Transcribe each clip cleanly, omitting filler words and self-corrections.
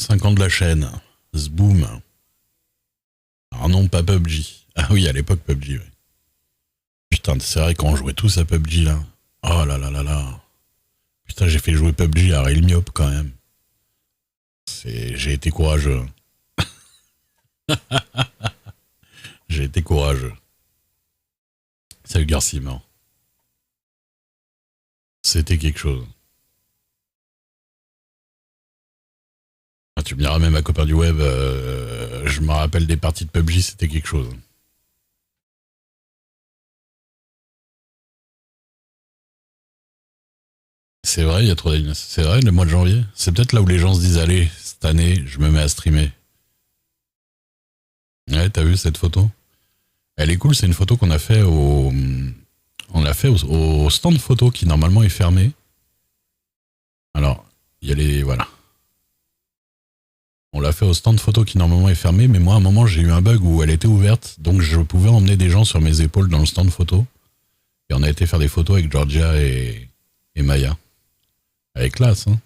5 ans de la chaîne. Zboom. Alors non, pas PUBG. Ah oui, à l'époque PUBG, ouais. Putain, c'est vrai qu'on jouait tous à PUBG, là. Oh là là là là. Putain, j'ai fait jouer PUBG à Rail Myop, quand même. J'ai été courageux. J'ai été courageux. Salut Garcimore. C'était quelque chose. Ah, tu me diras, même à copain du web, je me rappelle des parties de PUBG, c'était quelque chose. C'est vrai, il y a trop d'animation. C'est vrai, le mois de janvier. C'est peut-être là où les gens se disent, allez, cette année, je me mets à streamer. Ouais, t'as vu cette photo? Elle est cool, c'est une photo qu'on a fait on l'a fait au stand photo qui normalement est fermé. Alors, il y a les, voilà. On l'a fait au stand photo qui normalement est fermé, mais moi à un moment j'ai eu un bug où elle était ouverte, donc je pouvais emmener des gens sur mes épaules dans le stand photo. Et on a été faire des photos avec Georgia et Maya. Avec classe, hein.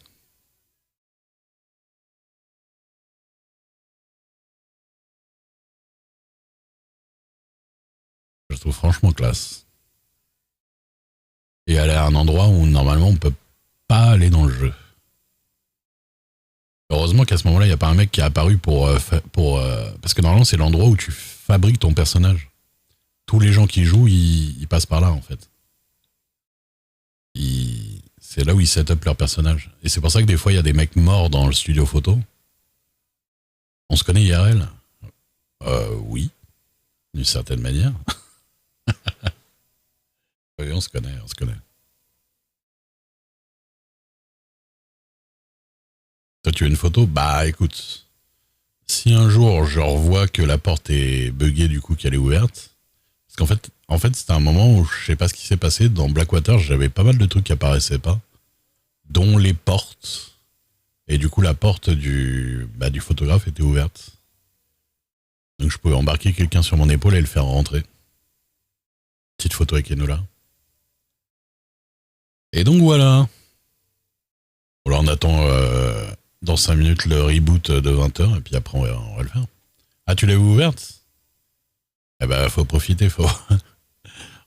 Je trouve franchement classe. Et elle est à un endroit où normalement on peut pas aller dans le jeu. Heureusement qu'à ce moment-là, il n'y a pas un mec qui est apparu parce que normalement c'est l'endroit où tu fabriques ton personnage. Tous les gens qui jouent, ils passent par là en fait. C'est là où ils set up leur personnage. Et c'est pour ça que des fois il y a des mecs morts dans le studio photo. On se connaît IRL? Oui, d'une certaine manière. Oui, on se connaît, on se connaît. Toi, tu veux une photo? Bah, écoute, si un jour je revois que la porte est buggée du coup qu'elle est ouverte, parce qu'en fait, c'était un moment où je sais pas ce qui s'est passé dans Blackwater, j'avais pas mal de trucs qui apparaissaient pas, dont les portes, et du coup la porte du photographe était ouverte, donc je pouvais embarquer quelqu'un sur mon épaule et le faire rentrer. Petite photo avec Enola. Et donc voilà. Alors on attend dans 5 minutes le reboot de 20h et puis après on va le faire. Ah, tu l'as ouverte? Eh ben faut profiter, faut.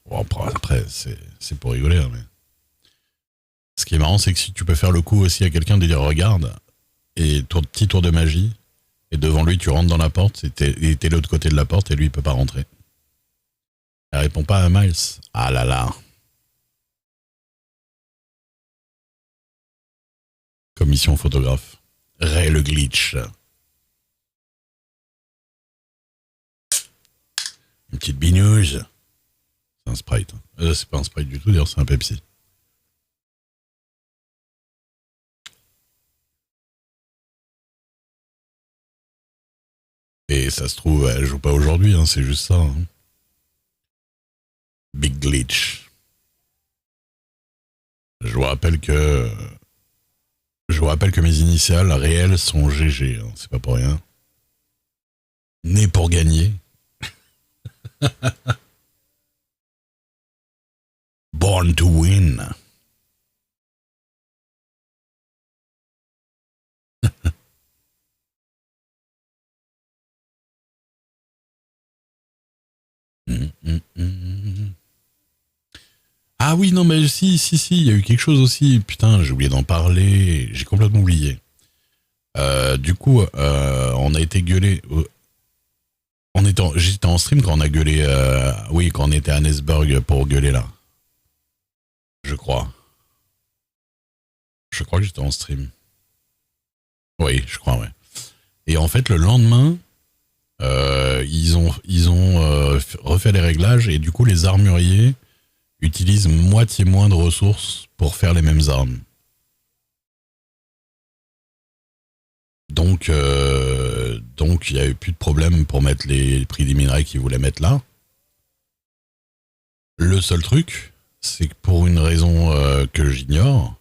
Bon, après c'est pour rigoler, hein, mais ce qui est marrant c'est que si tu peux faire le coup aussi à quelqu'un de dire regarde et petit tour de magie et devant lui tu rentres dans la porte et t'es de l'autre côté de la porte et lui il peut pas rentrer. Elle répond pas à Miles. Ah là là. Commission photographe. Ray le glitch. Une petite binouge. C'est un Sprite. C'est pas un Sprite du tout, d'ailleurs, c'est un Pepsi. Et ça se trouve, elle joue pas aujourd'hui, hein, c'est juste ça. Hein. Big glitch. Je vous rappelle que. Je vous rappelle que mes initiales réelles sont GG, hein, c'est pas pour rien. Né pour gagner. Born to win. Ah oui, non, mais si, il y a eu quelque chose aussi. Putain, j'ai oublié d'en parler. J'ai complètement oublié. Du coup, on a été gueulé. J'étais en stream quand on a gueulé. Oui, quand on était à Nesburg pour gueuler là. Je crois. Je crois que j'étais en stream. Oui, je crois, ouais. Et en fait, le lendemain, ils ont refait les réglages et du coup, les armuriers utilisent moitié moins de ressources pour faire les mêmes armes. Donc, il n'y a eu plus de problème pour mettre les prix des minerais qu'ils voulaient mettre là. Le seul truc, c'est que pour une raison que j'ignore,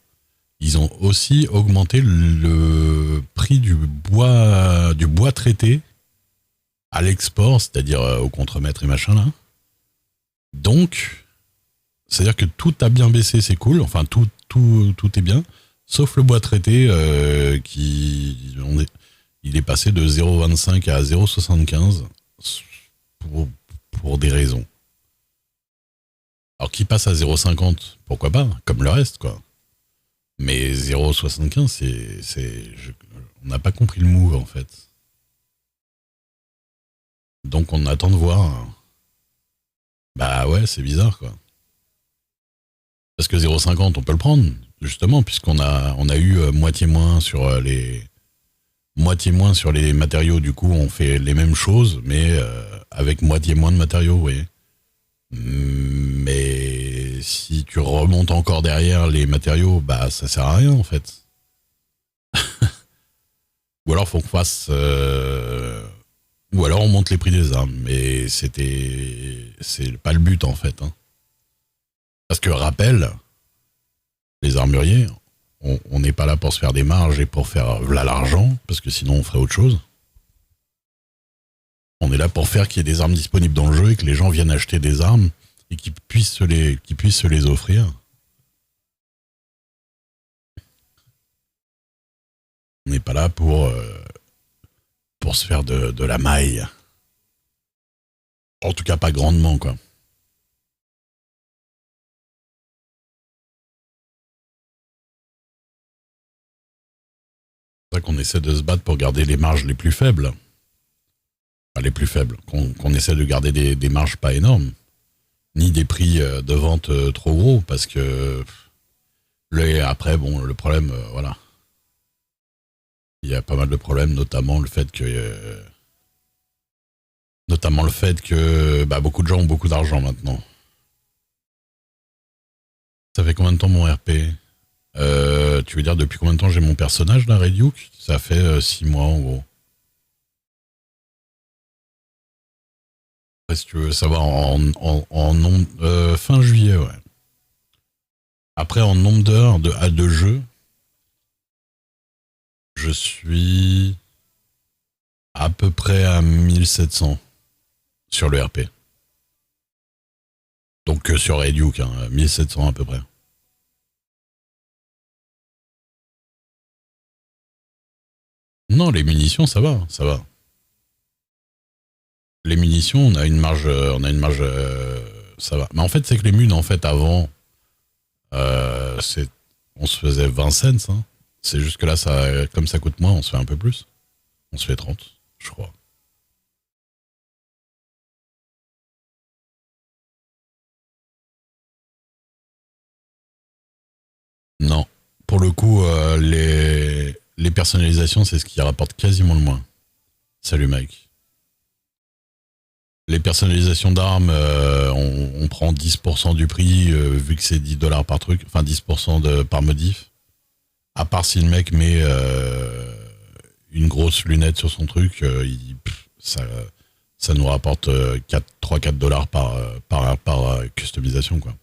ils ont aussi augmenté le prix du bois traité à l'export, c'est-à-dire au contremaître et machin là. Donc, c'est-à-dire que tout a bien baissé, c'est cool. Enfin, tout est bien, sauf le bois traité il est passé de 0,25 à 0,75 pour, pour des raisons. Alors qu'il passe à 0,50, pourquoi pas, comme le reste, quoi. Mais 0,75, on n'a pas compris le move, en fait. Donc on attend de voir. Bah ouais, c'est bizarre, quoi. Parce que 0,50, on peut le prendre, justement, puisqu'on a eu moitié moins sur les matériaux. Du coup, on fait les mêmes choses, mais avec moitié moins de matériaux, vous voyez. Mais si tu remontes encore derrière les matériaux, bah ça sert à rien, en fait. Ou alors faut qu'on fasse... ou alors on monte les prix des armes. Mais c'est pas le but, en fait. Hein. Parce que, rappel, les armuriers, on n'est pas là pour se faire des marges et pour faire là l'argent, parce que sinon on ferait autre chose. On est là pour faire qu'il y ait des armes disponibles dans le jeu et que les gens viennent acheter des armes et qu'ils puissent se les offrir. On n'est pas là pour se faire de la maille. En tout cas, pas grandement, quoi. C'est ça qu'on essaie de se battre pour garder les marges les plus faibles. Enfin, les plus faibles. Qu'on essaie de garder des marges pas énormes. Ni des prix de vente trop gros, parce que après, bon, le problème, voilà. Il y a pas mal de problèmes, notamment le fait que bah, beaucoup de gens ont beaucoup d'argent maintenant. Ça fait combien de temps mon RP? Tu veux dire depuis combien de temps j'ai mon personnage là, Red Duke? Ça fait 6 mois en gros. Si tu veux savoir en nombre, fin juillet, ouais. Après, en nombre d'heures de jeu, je suis à peu près à 1700 sur le RP. Donc sur Red Duke, hein, 1700 à peu près. Non, les munitions, ça va, ça va. Les munitions, ça va. Mais en fait, c'est que les munes, en fait, avant, euh, c'est, on se faisait 20 cents. Hein. C'est juste que là, comme ça coûte moins, on se fait un peu plus. On se fait 30, je crois. Non. Pour le coup, les personnalisations, c'est ce qui rapporte quasiment le moins. Salut, Mike. Les personnalisations d'armes, on prend 10% du prix, vu que c'est 10 dollars par truc, enfin 10% par modif. À part si le mec met une grosse lunette sur son truc, ça nous rapporte 3-4 dollars par customisation, quoi.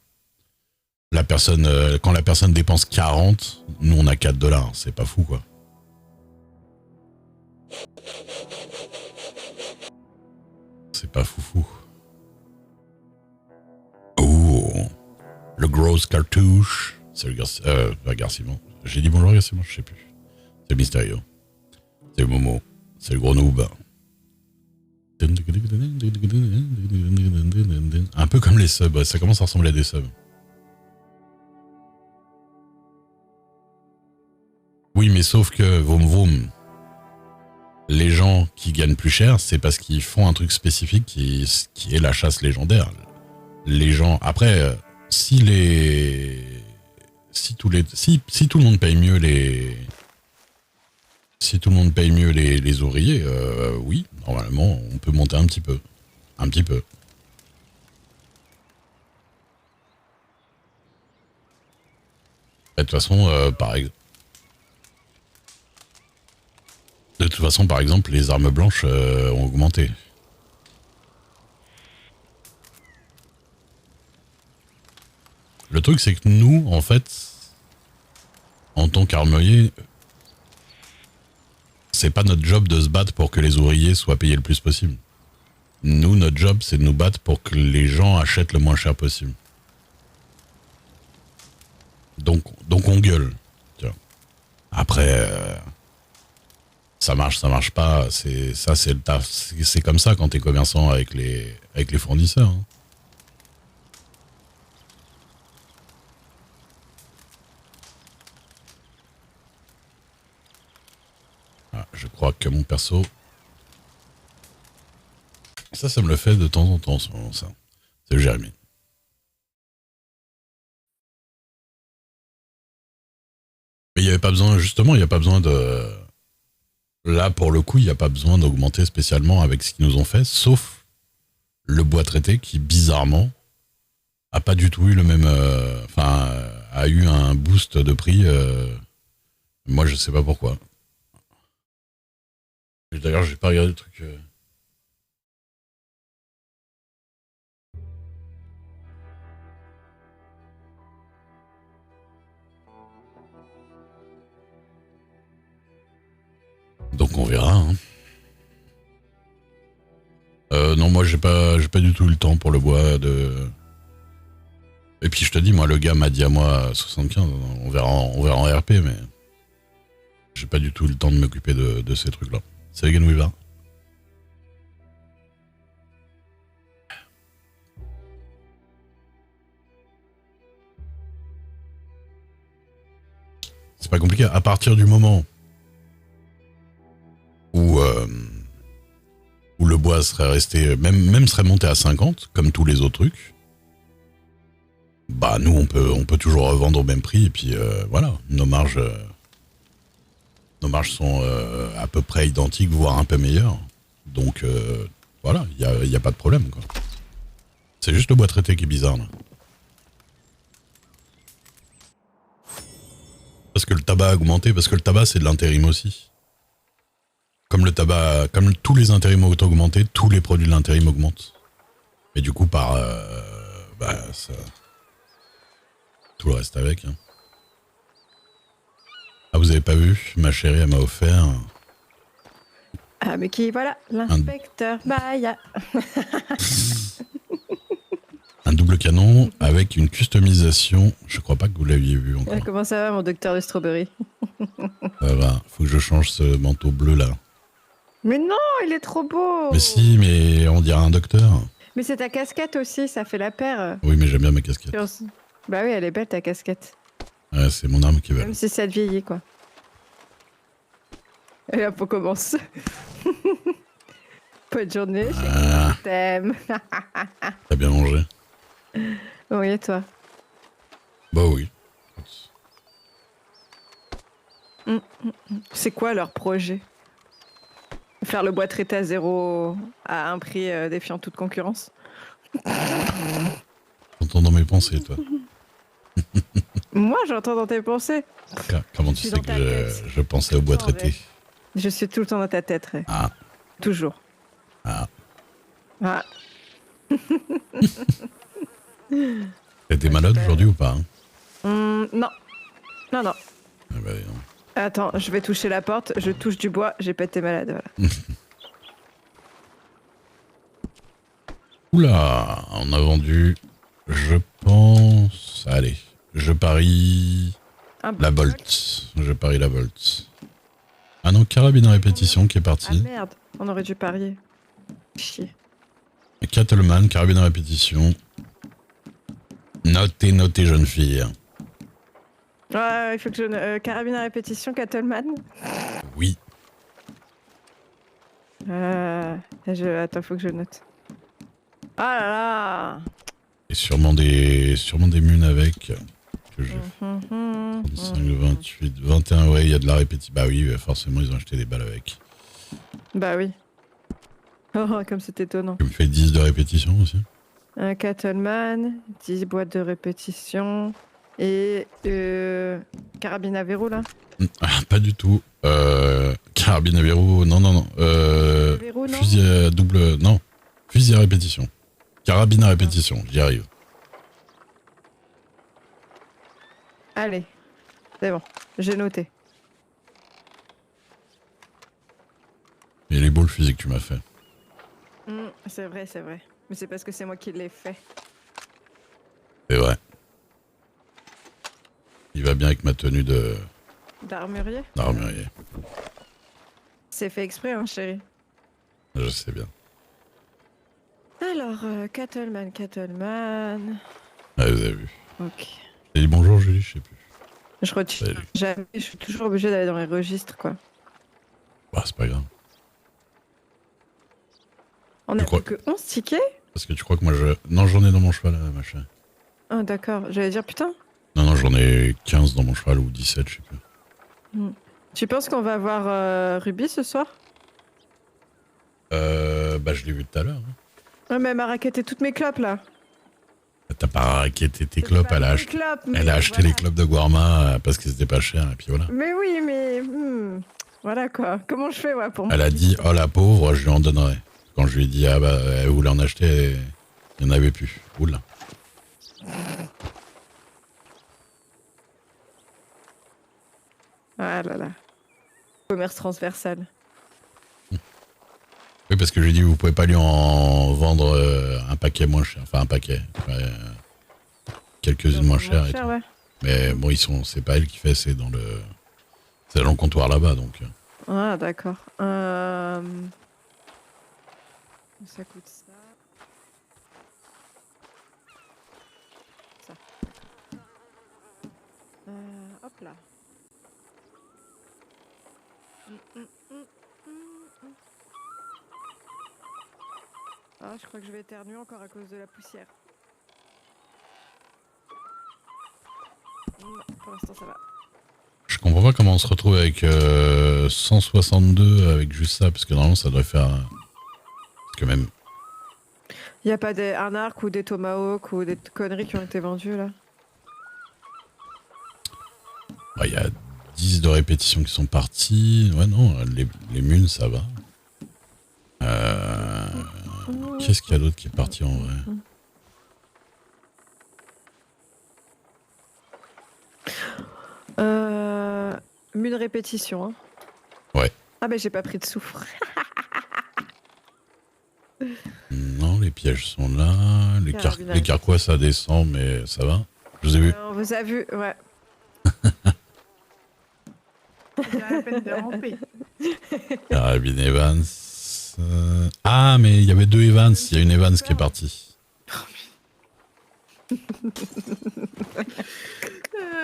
Quand la personne dépense 40, nous on a 4 dollars, c'est pas fou, quoi. C'est pas foufou. Oh, le gros cartouche. C'est le Garcimon. J'ai dit bonjour Garcimon, je sais plus. C'est le Mysterio. C'est le Momo. C'est le gros noob. Un peu comme les subs, ça commence à ressembler à des subs. Oui, mais sauf que, vroom vroom, les gens qui gagnent plus cher, c'est parce qu'ils font un truc spécifique qui est la chasse légendaire. Les gens, après, si tout le monde paye mieux les ouvriers, oui, normalement, on peut monter un petit peu. Un petit peu. De toute façon, par exemple, les armes blanches ont augmenté. Le truc, c'est que nous, en fait, en tant qu'armurier, c'est pas notre job de se battre pour que les ouvriers soient payés le plus possible. Nous, notre job, c'est de nous battre pour que les gens achètent le moins cher possible. Donc on gueule. Tiens. Après, Ça marche pas. C'est le taf. C'est comme ça quand t'es commerçant avec les fournisseurs. Hein. Ah, je crois que mon perso... Ça me le fait de temps en temps, en ce moment, ça. C'est Jérémy. Mais il n'y avait pas besoin, justement, il n'y a pas besoin de... Là, pour le coup, il n'y a pas besoin d'augmenter spécialement avec ce qu'ils nous ont fait, sauf le bois traité qui, bizarrement, a pas du tout eu le même... Enfin, a eu un boost de prix. Moi, je sais pas pourquoi. D'ailleurs, j'ai pas regardé le truc... Donc on verra. Hein. Non, moi j'ai pas du tout eu le temps pour le bois de. Et puis je te dis, moi le gars m'a dit à moi 75, on verra en RP, mais j'ai pas du tout eu le temps de m'occuper de ces trucs-là. Salut Genweaver. C'est pas compliqué. À partir du moment où le bois serait resté, même serait monté à 50, comme tous les autres trucs, bah nous on peut toujours revendre au même prix et puis voilà, nos marges sont à peu près identiques, voire un peu meilleures. Donc voilà, il y a pas de problème quoi. C'est juste le bois traité qui est bizarre là. Parce que le tabac a augmenté, parce que le tabac c'est de l'intérim aussi. Comme le tabac, comme tous les intérims ont augmenté, tous les produits de l'intérim augmentent. Et du coup par ça, tout le reste avec. Hein. Ah vous avez pas vu, ma chérie elle m'a offert. Ah mais qui voilà, l'inspecteur Maya. Un double canon avec une customisation. Je crois pas que vous l'aviez vu encore. Comment ça va mon docteur de strawberry? Ça va, faut que je change ce manteau bleu là. Mais non, il est trop beau. Mais si, mais on dirait un docteur. Mais c'est ta casquette aussi, ça fait la paire. Oui, mais j'aime bien ma casquette. Bah oui, elle est belle ta casquette. Ouais, c'est mon arme qui est belle. Même si ça te vieillit quoi. Et hop, on commence. Bonne journée, je t'aime. T'as bien mangé? Oui, et toi? Bah oui. C'est quoi leur projet? Faire le bois traité à zéro à un prix défiant toute concurrence? T'entends dans mes pensées, toi. Moi, j'entends dans tes pensées. Comment tu sais que je pensais au bois traité? Je suis tout le temps dans ta tête, Ray. Ah. Toujours. Ah. Ah. T'étais malade aujourd'hui ou pas Non. Non. Ah bah, non. Attends, je vais toucher la porte, je touche du bois, j'ai pas été malade, voilà. Oula, on a vendu, je pense... Allez, je parie la Bolt. Je parie la Bolt. Ah non, carabine à répétition qui est partie. Ah merde, on aurait dû parier. Chier. Cattleman, carabine à répétition. Notez, jeune fille. Ouais, il faut que je... carabine à répétition, Cattleman. Oui. Attends, faut que je note. Ah là là. Et sûrement des munes avec. Que j'ai 35, 28, 21, ouais, il y a de la répétition. Bah oui, forcément, ils ont acheté des balles avec. Bah oui. Oh, comme c'est étonnant. Tu me fais 10 de répétition aussi. Un Cattleman, 10 boîtes de répétition. Et carabine à verrou là? Ah, pas du tout. Carabine à verrou, non. Verrou, non. Fusil à double, non. Fusil à répétition. Carabine à répétition, j'y arrive. Allez, c'est bon, j'ai noté. Et il est beau le fusil que tu m'as fait. C'est vrai. Mais c'est parce que c'est moi qui l'ai fait. C'est vrai. Il va bien avec ma tenue de... D'armurier? d'armurier. c'est fait exprès, hein, chérie. Je sais bien. Alors, Cattleman. Ah, vous avez vu. Ok. J'ai dit bonjour Julie, je sais plus. Je retiens Salut. jamais, je suis toujours obligée d'aller dans les registres, quoi. Bah, c'est pas grave. On a plus que 11 tickets? Parce que tu crois que moi je... Non, j'en ai dans mon cheval, ma chérie. Ah, d'accord. J'allais dire, putain. Non, j'en ai 15 dans mon cheval ou 17, je sais plus. Tu penses qu'on va voir Ruby ce soir? Bah, je l'ai vu tout à l'heure. Hein. Ouais, mais elle m'a raquetté toutes mes clopes, là. T'as pas raquetté tes clopes, elle a acheté, les clopes de Guarma parce que c'était pas cher, et puis voilà. Mais oui, mais... voilà, quoi. Comment je fais, ouais, pour moi? Elle a dit, oh la pauvre, je lui en donnerai. Quand je lui ai dit, ah bah, elle voulait en acheter, il n'y en avait plus. Oula. Ah là là. Commerce transversal. Oui, parce que je lui ai dit, vous pouvez pas lui en vendre un paquet moins cher. Enfin, un paquet. Quelques-unes moins chères. Et tout. Ouais. Mais bon, c'est pas elle qui fait, c'est dans le comptoir là-bas, donc. Ah, d'accord. Ça coûte ça. Ça. Hop là. Ah, je crois que je vais éternuer encore à cause de la poussière. Non, pour l'instant ça va. Je comprends pas comment on se retrouve avec 162 avec juste ça, parce que normalement ça devrait faire... Parce que même... Il n'y a pas un arc ou des tomahawks ou des conneries qui ont été vendues là? Il y a 10 de répétitions qui sont parties. Ouais, non, les munes, ça va. Qu'est-ce qu'il y a d'autre qui est parti en vrai? Mune répétition. Hein. Ouais. Ah, mais j'ai pas pris de soufre. Non, les pièges sont là. Les carquois, ça descend, mais ça va. Je vous ai vu. On vous a vu, ouais. Il y a la peine de ramper. Carabine Evans. Ah, mais il y avait 2 Evans. Il y a une Evans qui est partie.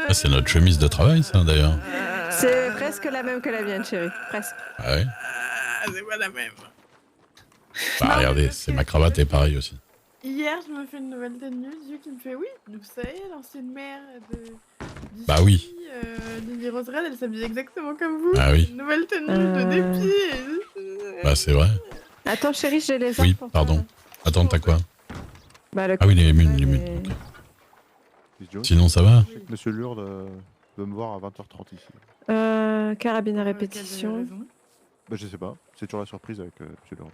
Ah, c'est notre chemise de travail, ça, d'ailleurs. C'est presque la même que la mienne, chérie. Presque. Ah ouais. C'est pas la même. Bah, regardez, c'est ma cravate est pareille aussi. Hier, je me fais une nouvelle tenue, Dieu qui me fait oui, vous savez, l'ancienne mère de. Bah oui. Lily Rose Red, elle s'habille exactement comme vous. Ah oui. Une nouvelle tenue de dépit. Bah, c'est vrai. Attends, chérie, j'ai les Oui, arbres pour toi, pardon. là. Attends, t'as quoi? Bah, Ah oui, les munes, les munes. Ok. Sinon, ça va? Monsieur Lourde veut me voir à 20h30 ici. Carabine à répétition. Bah, je sais pas, c'est toujours la surprise avec Monsieur Lourde.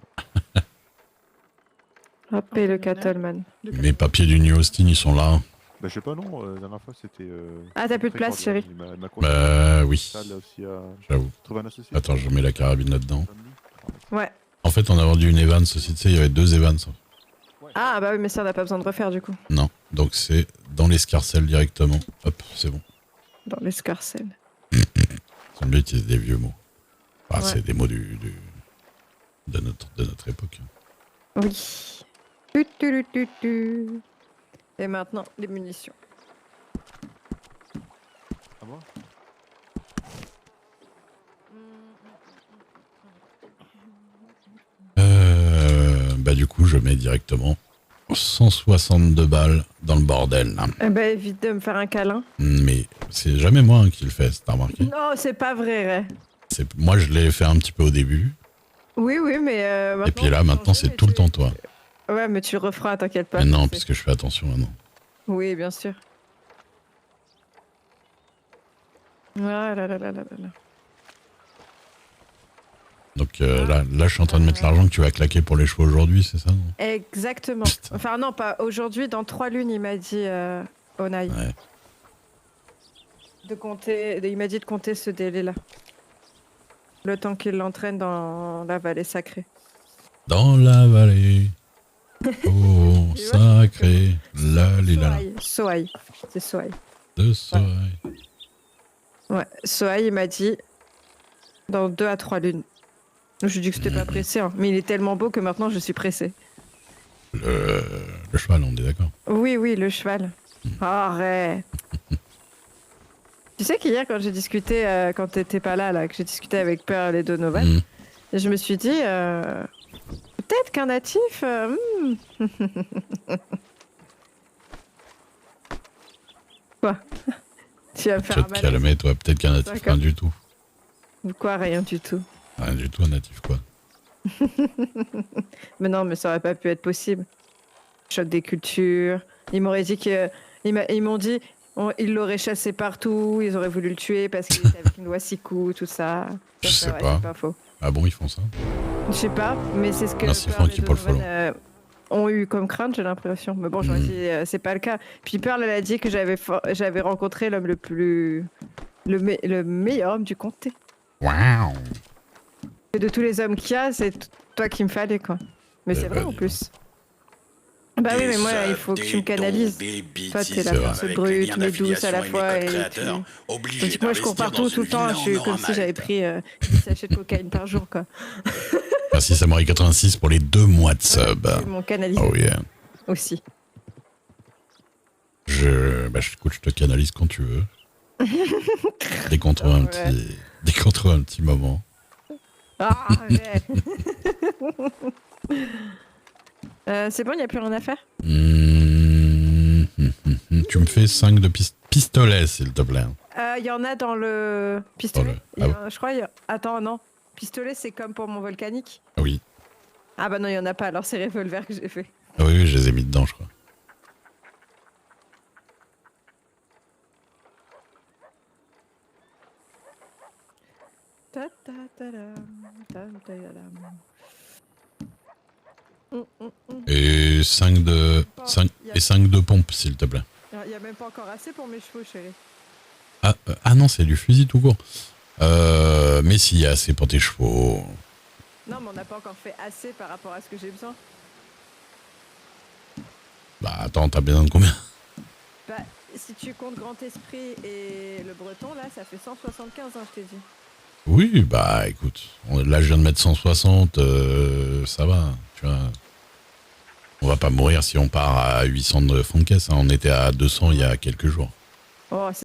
Hop, et le Cattleman. Mes papiers du New Austin, ils sont là. Bah, je sais pas, non, la dernière fois c'était. Ah, t'as plus de place, chérie. Bah oui. J'avoue. J'avoue. Attends, je mets la carabine là-dedans. Ouais. En fait, on a vendu une Evans aussi, tu sais, il y avait 2 Evans. Ah, bah oui, mais ça, on n'a pas besoin de refaire du coup. Non, donc c'est dans l'escarcelle directement. Hop, c'est bon. Dans l'escarcelle. C'est mieux d'utiliser des vieux mots. Ah, Ouais. c'est des mots de notre époque. Oui. Et maintenant, les munitions. À moi? Bah du coup, je mets directement 162 balles dans le bordel. Là. Eh ben, évite de me faire un câlin. Mais c'est jamais moi hein, qui le fais, t'as remarqué? Non, c'est pas vrai, Ray. Moi, je l'ai fait un petit peu au début. Oui, mais... Et puis là, maintenant, c'est tout le temps toi. Ouais, mais tu le referas, t'inquiète pas. Mais non, parce que je fais attention maintenant. Oui, bien sûr. Ah là là là là là. Donc là, je suis en train de mettre l'argent que tu vas claquer pour les chevaux aujourd'hui, c'est ça? Exactement. Putain. Enfin non, pas aujourd'hui, dans 3 lunes, il m'a dit Onai. Ouais. Il m'a dit de compter ce délai-là. Le temps qu'il l'entraîne dans la vallée sacrée. Dans la vallée. Oh, sacré. La lila. Sohaï. C'est Sohaï. De soleil. Ouais, Sohaï, il m'a dit dans 2 à 3 lunes. Je dis que c'était pas pressé, hein. Mais il est tellement beau que maintenant je suis pressée. Le cheval, on est d'accord. Oui, oui, le cheval. Arrête. Tu sais qu'hier, quand j'ai discuté, quand t'étais pas là, que j'ai discuté avec Pearl et Donovan, Mm. je me suis dit, peut-être qu'un natif. Quoi? Tu vas me Tu faire vas un te malaise? calmer, toi. Peut-être qu'un natif, D'accord. rien du tout. Quoi, rien du tout. Rien du tout, un natif, quoi. Mais non, mais ça aurait pas pu être possible. Choc des cultures. Ils m'auraient dit que. Ils m'ont dit. Ils l'auraient chassé partout, ils auraient voulu le tuer parce qu'il était avec une loi Sikou, tout ça. Je Ça, sais ouais, pas. c'est pas faux. Ah bon, ils font ça? Je sais pas, mais c'est ce que Merci, Pearl et Francky, pour le Donovan ont eu comme crainte, j'ai l'impression. Mais bon, j'aurais dit, c'est pas le cas. Puis Pearl, elle a dit que j'avais rencontré l'homme le meilleur homme du comté. Waouh! Et de tous les hommes qu'il y a, c'est toi qui me fallait, quoi. Mais c'est vrai en plus. Bah oui, mais moi, il faut que tu me canalises. Toi, t'es la personne brute, mais douce à la fois. Et donc, moi, je cours partout tout le temps. Je suis comme si j'avais pris 10 sachets de cocaïne par jour, quoi. Merci Samurai 86 pour les 2 mois de sub. C'est mon canalise Oh yeah. aussi. Écoute, je te canalise quand tu veux. Dès qu'on trouve un petit moment. Ah, arrête. C'est bon, il n'y a plus rien à faire? Tu me fais 5 de pistolets, s'il te plaît. Il y en a dans le pistolet. Dans le- Je crois. Attends, non. Pistolet, c'est comme pour mon volcanique. Ah oui. Ah bah non, il n'y en a pas. Alors, c'est revolver que j'ai fait. Ah oui, je les ai mis dedans, je crois. Et 5 de pompe, s'il te plaît. Il n'y a même pas encore assez pour mes chevaux, chérie. Ah non, c'est du fusil tout court. Mais s'il y a assez pour tes chevaux. Non, mais on n'a pas encore fait assez par rapport à ce que j'ai besoin. Bah attends, t'as besoin de combien? Bah, si tu comptes Grand Esprit et le Breton, là, ça fait 175, hein, je t'ai dit. Oui, bah écoute, là je viens de mettre 160, ça va, tu vois. On va pas mourir si on part à 800 de fonds de caisse, hein. On était à 200 il y a quelques jours. Oh,